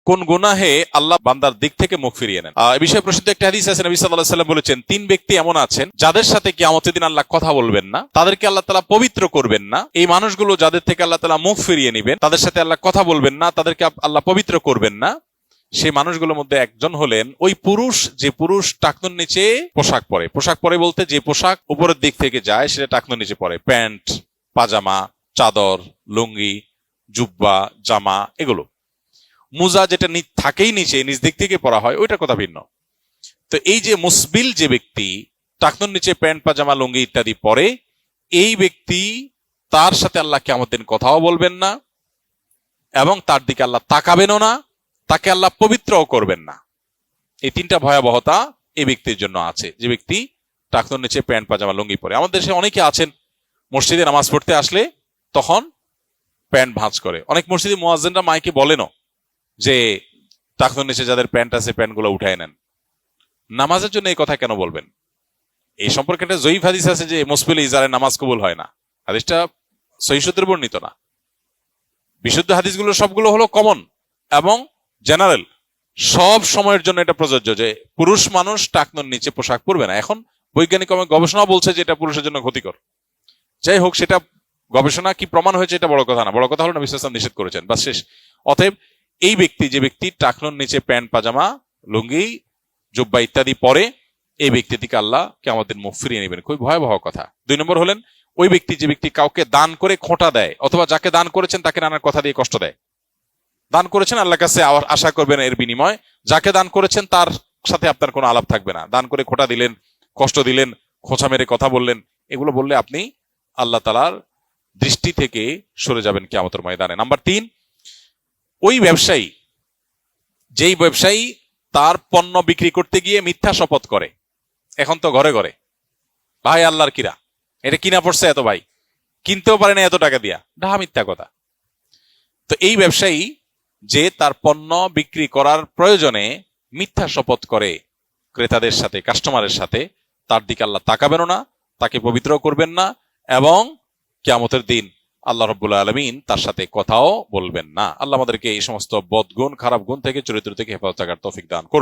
কোন গুনাহে আল্লাহ বান্দার দিক থেকে মুখ ফিরিয়ে নেন। এই বিষয়ে প্রসিদ্ধ একটা হাদিস আছে, নবী সাল্লাল্লাহু আলাইহি ওয়াসাল্লাম বলেছেন, 3 ব্যক্তি এমন আছেন যাদের সাথে কিয়ামতের দিন আল্লাহ কথা বলবেন না, তাদেরকে আল্লাহ তাআলা পবিত্র করবেন না। এই মানুষগুলো যাদের থেকে আল্লাহ তাআলা মুখ ফিরিয়ে নেবেন, তাদের সাথে আল্লাহ কথা বলবেন না, তাদেরকে আল্লাহ পবিত্র করবেন না। সেই মানুষগুলোর মধ্যে একজন হলেন ওই পুরুষ, যে পুরুষ টাকনুর নিচে পোশাক পরে। পোশাক পরে বলতে যে পোশাক উপরের দিক থেকে যায় সেটা টাকনুর নিচে পরে, প্যান্ট, পাজামা, চাদর, লুঙ্গি, জুব্বা, জামা, এগুলো। মুজা যেটা থাকেই নিচে, নিচ দিক থেকে পরা হয়, ওইটার কথা ভিন্ন। তো এই যে মুসবিল যে ব্যক্তি টাকনুর নিচে প্যান্ট, পাজামা, লুঙ্গি ইত্যাদি পরে, এই ব্যক্তি, তার সাথে আল্লাহ কিয়ামতের দিন কথাও বলবেন না এবং তার দিকে আল্লাহ তাকাবেনও না, তাকে আল্লাহ পবিত্রও করবেন না। এই 3টা ভয়াবহতা এই ব্যক্তির জন্য আছে, যে ব্যক্তি টাকনুর নিচে প্যান্ট, পাজামা, লুঙ্গি পরে। আমাদের দেশে অনেকে আছেন মসজিদে নামাজ পড়তে আসলে তখন প্যান্ট ভাঁজ করে। অনেক মসজিদে মুয়াজ্জিনরা মাইকে বলেনও যে টাকনুর নিচে যাদের প্যান্ট আছে প্যান্টগুলো উঠায় নেন। নামাজের জন্য এই কথা কেন বলবেন? এই সম্পর্কে একটা জয়ীফ হাদিস আছে যে মুসবিল ইজারে নামাজ কবুল হয় না। হাদিসটা সহিহ সূত্রে বর্ণিত না। বিশুদ্ধ হাদিসগুলো সবগুলো হলো কমন এবং জেনারেল, সব সময়ের জন্য এটা প্রযোজ্য যে পুরুষ মানুষ টাকনুর নিচে পোশাক পরবে না। এখন বৈজ্ঞানিক গবেষণা বলছে যে এটা পুরুষের জন্য ক্ষতিকর। যাই হোক, সেটা গবেষণা কি প্রমাণ হয়েছে এটা বড় কথা না, বড় কথা হলো নবী সাল্লাল্লাহু আলাইহি ওয়াসাল্লাম নিষেধ করেছেন, বাস শেষ। অতএব এই ব্যক্তি, যে ব্যক্তি টাকনুর নিচে প্যান্ট, পাজামা, লুঙ্গি, জুব্বা ইত্যাদি পরে, এই ব্যক্তি থেকে আল্লাহ কিয়ামতের দিন মুখ ফিরিয়ে নেবেন। খুবই ভয়াবহ কথা। 2 নম্বর হলেন ওই ব্যক্তি, যে ব্যক্তি কাউকে দান করে খোঁটা দেয়, অথবা যাকে দান করেছেন তাকে নানান কথা দিয়ে কষ্ট দেয়। দান করেছেন, আল্লাহর কাছে আশা করবেন এর বিনিময়, যাকে দান করেছেন তার সাথে আপনার কোনো আলাপ থাকবে না। দান করে খোঁটা দিলেন, কষ্ট দিলেন, খোঁচা মেরে কথা বললেন, এগুলো বললে আপনি আল্লাহ তাআলার দৃষ্টি থেকে সরে যাবেন কিয়ামতের ময়দানে। নাম্বার 3, ওই ব্যবসায়ী, যেই ব্যবসায়ী তার পণ্য বিক্রি করতে গিয়ে মিথ্যা শপথ করে। এখন তো ঘরে ঘরে, ভাই আল্লাহর কিরা, এটা কিনা পড়ছে এত, ভাই কিনতেও পারে না এত টাকা দিয়া, ডাহা মিথ্যা কথা। তো এই ব্যবসায়ী যে তার পণ্য বিক্রি করার প্রয়োজনে মিথ্যা শপথ করে ক্রেতাদের সাথে, কাস্টমারের সাথে, তার দিকে আল্লাহ তাকাবেন না, তাকে পবিত্র করবেন না এবং কিয়ামতের দিন আল্লাহ রাব্বুল আলামিন তার সাথে কথাও বলবেন না। আল্লাহ আমাদেরকে এই সমস্ত বদগুণ, খারাপ গুণ থেকে, চরিত্র থেকে হেফাজত থাকার তৌফিক দান করুন।